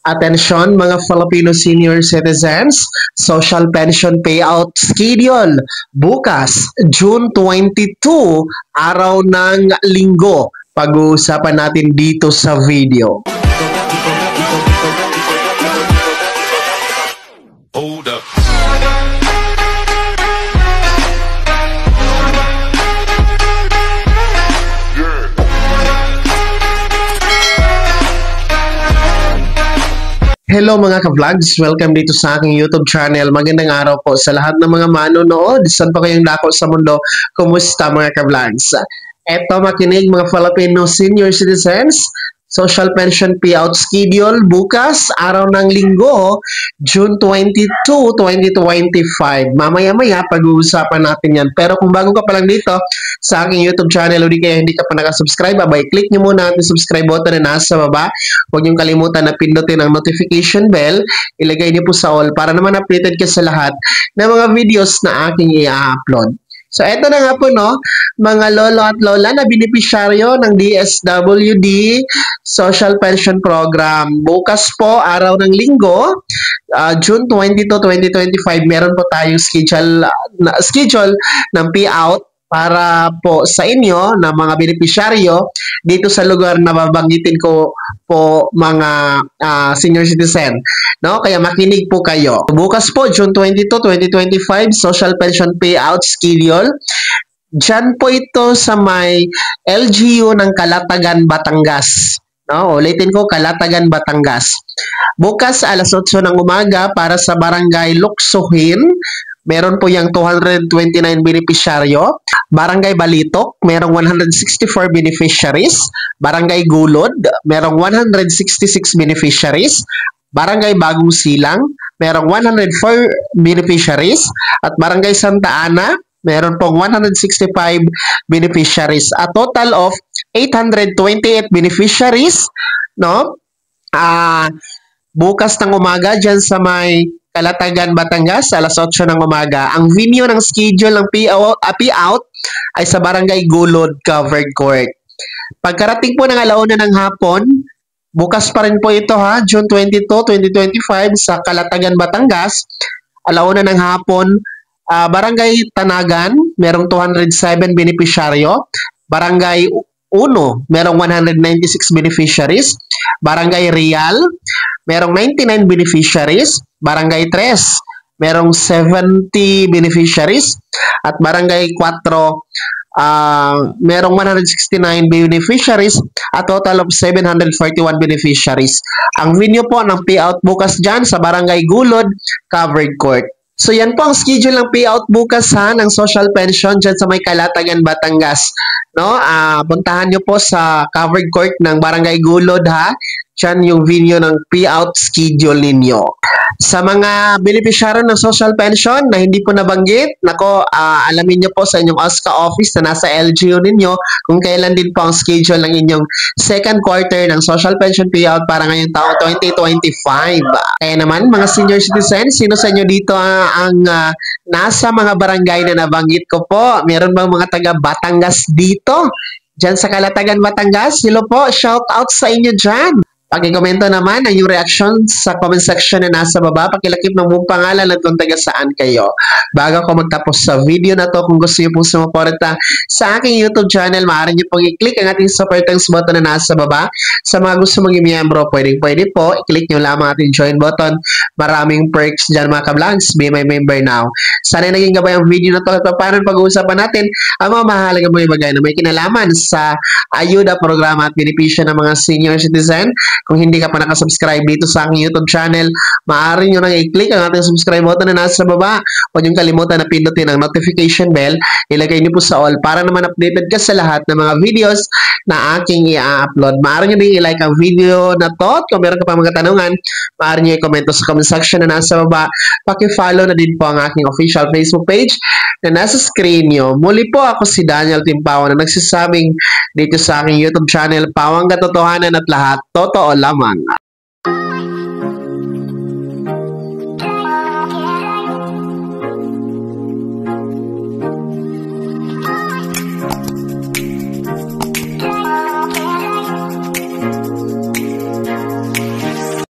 Atensyon mga Filipino senior citizens, social pension payout schedule bukas, June 22, araw ng linggo. Pag-uusapan natin dito sa video. Hold up. Hello mga ka-vlogs! Welcome dito sa aking YouTube channel. Magandang araw po sa lahat ng mga manonood. Saan pa kayong dako sa mundo? Kumusta mga ka-vlogs? Eto makinig mga Filipino senior citizens. Social pension payout schedule bukas, araw ng linggo, June 22, 2025. Mamaya-maya pag-uusapan natin yan. Pero kung bago ka pa lang dito sa aking YouTube channel o di kaya hindi ka pa nakasubscribe, abay, click nyo muna ang subscribe button na nasa baba. Huwag niyong kalimutan na pindutin ang notification bell. Ilagay niyo po sa all para naman updated ka sa lahat ng mga videos na aking i-upload. So, eto na nga po, no, mga lolo at lola na benepisyaryo ng DSWD Social Pension Program. Bukas po, araw ng linggo, June 22, 2025, meron po tayong schedule ng payout para po sa inyo na mga benepisyaryo dito sa lugar na babanggitin ko po mga senior citizen. No? Kaya makinig po kayo. Bukas po, June 22, 2025, social pension payout schedule. Diyan po ito sa may LGU ng Calatagan, Batangas. No? Ulitin ko, Calatagan, Batangas. Bukas alas 8 ng umaga para sa Barangay Luksuhin. Meron po yung 229 benepisyaryo. Barangay Balitok, merong 164 beneficiaries. Barangay Gulod, merong 166 beneficiaries. Barangay Bagong Silang, merong 104 beneficiaries. At Barangay Santa Ana, meron pong 165 beneficiaries. A total of 828 beneficiaries. No? Bukas ng umaga, dyan sa may Calatagan, Batangas, alas 8 ng umaga. Ang venue ng schedule ng payout ay sa Barangay Gulod Covered Court. Pagkarating po ng alauna ng hapon, bukas pa rin po ito ha, June 22, 2025 sa Calatagan, Batangas. Alauna ng hapon, Barangay Tanagan, merong 207 benepisyaryo. Barangay 1, merong 196 beneficiaries. Barangay Real, merong 99 beneficiaries. Barangay 3, merong 70 beneficiaries. At Barangay 4, merong 169 beneficiaries. A total of 741 beneficiaries. Ang venue po ng payout bukas dyan sa Barangay Gulod, Covered Court. So yan po ang schedule ng payout bukas ha, ng social pension dyan sa may Calatagan, Batangas. No? Puntahan nyo po sa Covered Court ng Barangay Gulod ha. Diyan yung venue ng payout schedule ninyo. Sa mga beneficiary ng social pension na hindi po nabanggit, nako, alamin nyo po sa inyong OSCA office na nasa LGU ninyo kung kailan din po ang schedule ng inyong second quarter ng social pension payout para ngayong taong 2025. Kaya naman, mga senior citizens, sino sa inyo dito ang nasa mga barangay na nabanggit ko po? Meron bang mga taga Batangas dito? Diyan sa Calatagan, Batangas? Hello po, shout out sa inyo dyan. Pakikomento naman ang yung reaction sa comment section na nasa baba. Pakilakip ng buong pangalan at kung taga saan kayo. Bago ko magtapos sa video na to, kung gusto niyo pong sumuporta sa aking YouTube channel, maaari niyo pong i-click ang ating super thanks button na nasa baba. Sa mga gusto maging miyembro, pwede po. I-click niyo lamang ating join button. Maraming perks dyan mga ka-vlogs. Be my member now. Sana naging gabay ang video na to at paano pag-uusapan natin ang mga mahalagang mga bagay na may kinalaman sa ayuda, programa at benepisyo ng mga senior citizen. Kung hindi ka pa nakasubscribe dito sa aking YouTube channel, maaari nyo nang i-click ang ating subscribe button na nasa baba. Huwag nyo kalimutan na pindutin ang notification bell. Ilagay nyo po sa all para naman updated ka sa lahat ng mga videos na aking i-upload. Maaari nyo din i-like ang video na to. At kung meron ka pa mga tanungan, maaari nyo i-comment sa comment section na nasa baba. Paki-follow na din po ang aking official Facebook page na nasa screen nyo. Muli po ako si Daniel Timpawan na nagsasabing dito sa aking YouTube channel, Pawang Katotohanan at lahat totoo lamang.